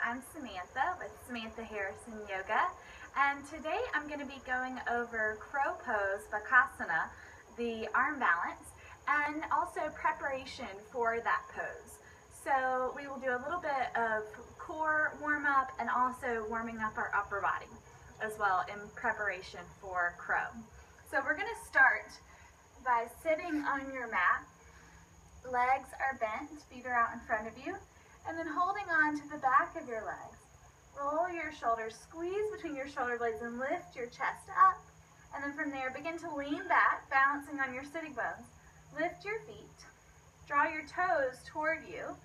I'm Samantha with Samantha Harrison Yoga, and today I'm going to be going over Crow Pose Bakasana, the arm balance, and also preparation for that pose. So we will do a little bit of core warm-up and also warming up our upper body as well in preparation for Crow. So we're going to start by sitting on your mat. Legs are bent, feet are out in front of you, and then holding on to the back of your legs. Roll your shoulders, squeeze between your shoulder blades and lift your chest up. And then from there, begin to lean back, balancing on your sitting bones. Lift your feet, draw your toes toward you,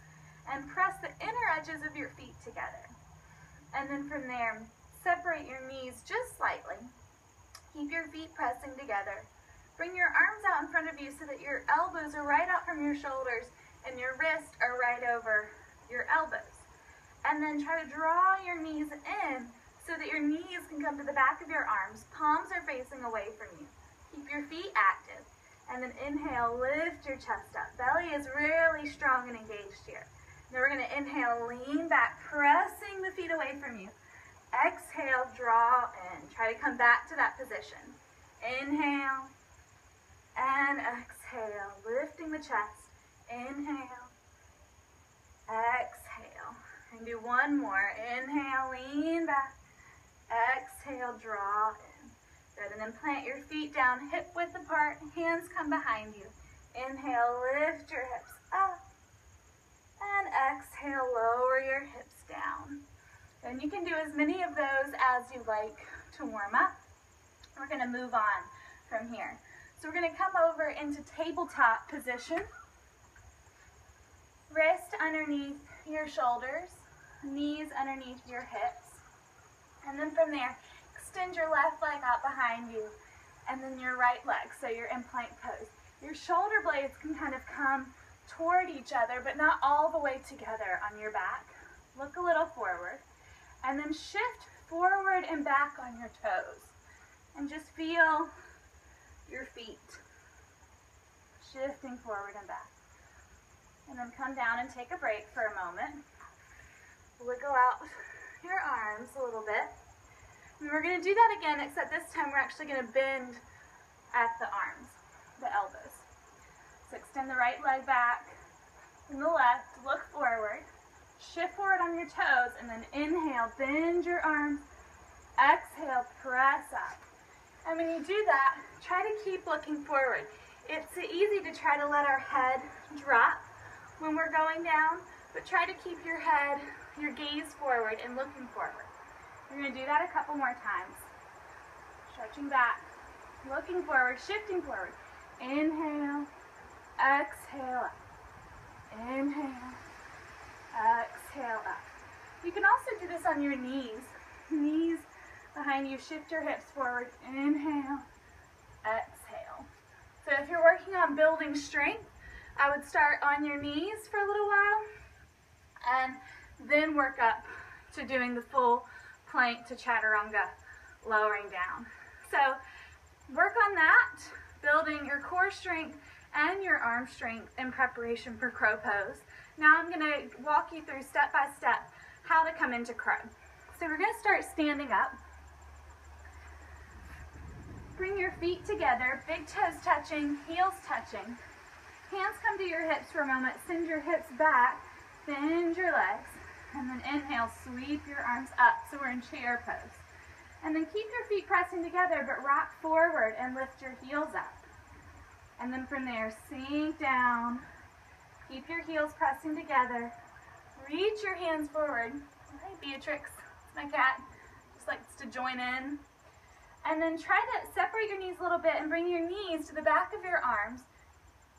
and press the inner edges of your feet together. And then from there, separate your knees just slightly. Keep your feet pressing together. Bring your arms out in front of you so that your elbows are right out from your shoulders and your wrists are right over your elbows. And then try to draw your knees in so that your knees can come to the back of your arms. Palms are facing away from you. Keep your feet active. And then inhale, lift your chest up. Belly is really strong and engaged here. Now we're going to inhale, lean back, pressing the feet away from you. Exhale, draw in. Try to come back to that position. Inhale and exhale, lifting the chest. Inhale, exhale. And do one more. Inhale, lean back. Exhale, draw in. Good, and then plant your feet down, hip width apart, hands come behind you. Inhale, lift your hips up. And exhale, lower your hips down. And you can do as many of those as you like to warm up. We're going to move on from here. So we're going to come over into tabletop position. Wrist underneath your shoulders, knees underneath your hips. And then from there, extend your left leg out behind you, and then your right leg, so you're in plank pose. Your shoulder blades can kind of come toward each other, but not all the way together on your back. Look a little forward, and then shift forward and back on your toes. And just feel your feet shifting forward and back. And then come down and take a break for a moment. Wiggle out your arms a little bit. And we're going to do that again, except this time we're actually going to bend at the arms, the elbows. So extend the right leg back and the left, look forward, shift forward on your toes, and then inhale, bend your arms, exhale, press up. And when you do that, try to keep looking forward. It's easy to try to let our head drop when we're going down, but try to keep your head, your gaze forward and looking forward. You're going to do that a couple more times. Stretching back, looking forward, shifting forward. Inhale, exhale up. Inhale, exhale up. You can also do this on your knees. Knees behind you, shift your hips forward. Inhale, exhale. So if you're working on building strength, I would start on your knees for a little while and then work up to doing the full plank to chaturanga, lowering down. So work on that, building your core strength and your arm strength in preparation for Crow Pose. Now I'm going to walk you through step by step how to come into Crow. So we're going to start standing up. Bring your feet together, big toes touching, heels touching. Hands come to your hips for a moment. Send your hips back, bend your legs, and then inhale, sweep your arms up. So we're in chair pose. And then keep your feet pressing together, but rock forward and lift your heels up. And then from there, sink down. Keep your heels pressing together. Reach your hands forward. Hi, Beatrix, it's my cat. Just likes to join in. And then try to separate your knees a little bit and bring your knees to the back of your arms.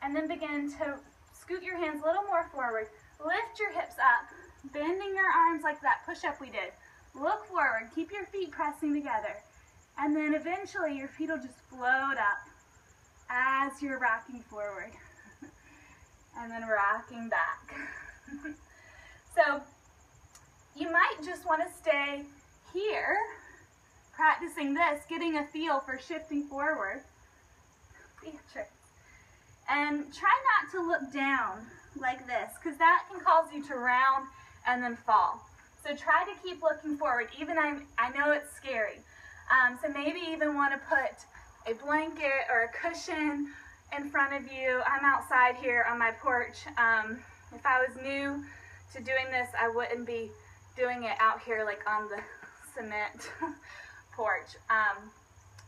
And then begin to scoot your hands a little more forward. Lift your hips up, bending your arms like that push-up we did. Look forward, keep your feet pressing together. And then eventually your feet will just float up as you're rocking forward. And then rocking back. So you might just want to stay here, practicing this, getting a feel for shifting forward. Beatrix. And try not to look down like this, because that can cause you to round and then fall. So try to keep looking forward, even I know it's scary. So maybe even want to put a blanket or a cushion in front of you. I'm outside here on my porch. If I was new to doing this, I wouldn't be doing it out here like on the cement porch.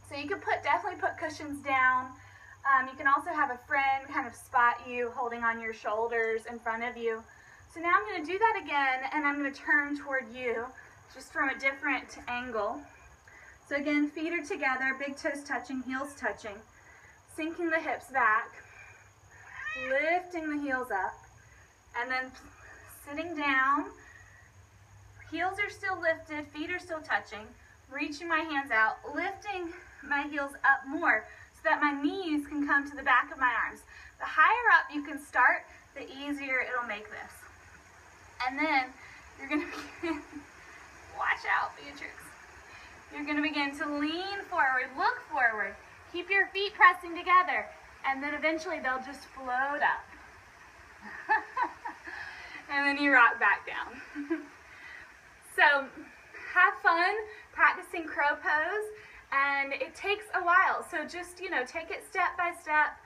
So you could definitely put cushions down. You can also have a friend kind of spot you holding on your shoulders in front of you. So now I'm going to do that again, and I'm going to turn toward you just from a different angle. So again, feet are together, big toes touching, heels touching, sinking the hips back, lifting the heels up, and then sitting down. Heels are still lifted, feet are still touching, reaching my hands out, lifting my heels up more so that my knees can come to the back of my arms. The higher up you can start, the easier it'll make this. And then you're going to begin, watch out, Beatrix. You're going to begin to lean forward, look forward, keep your feet pressing together, and then eventually they'll just float up. And then you rock back down. So have fun practicing crow pose, and it takes a while. So just, take it step by step,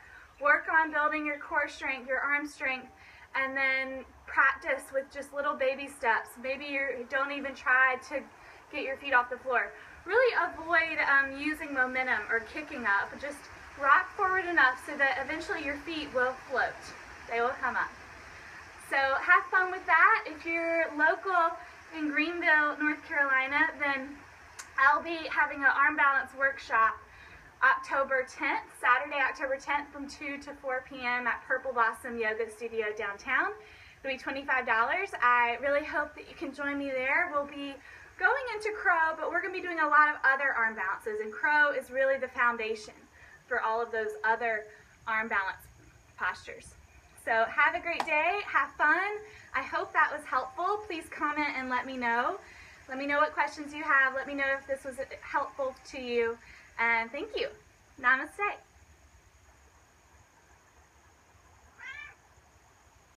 work on building your core strength, your arm strength, and then practice with just little baby steps. Maybe you don't even try to get your feet off the floor. Really avoid using momentum or kicking up. Just rock forward enough so that eventually your feet will float. They will come up. So have fun with that. If you're local in Greenville, North Carolina, then I'll be having an arm balance workshop October 10th, Saturday, October 10th from 2 to 4 p.m. at Purple Blossom Yoga Studio downtown. It'll be $25. I really hope that you can join me there. We'll be going into crow, but we're going to be doing a lot of other arm balances, and crow is really the foundation for all of those other arm balance postures. So have a great day, have fun. I hope that was helpful. Please comment and let me know. Let me know what questions you have. Let me know if this was helpful to you. And thank you. Namaste.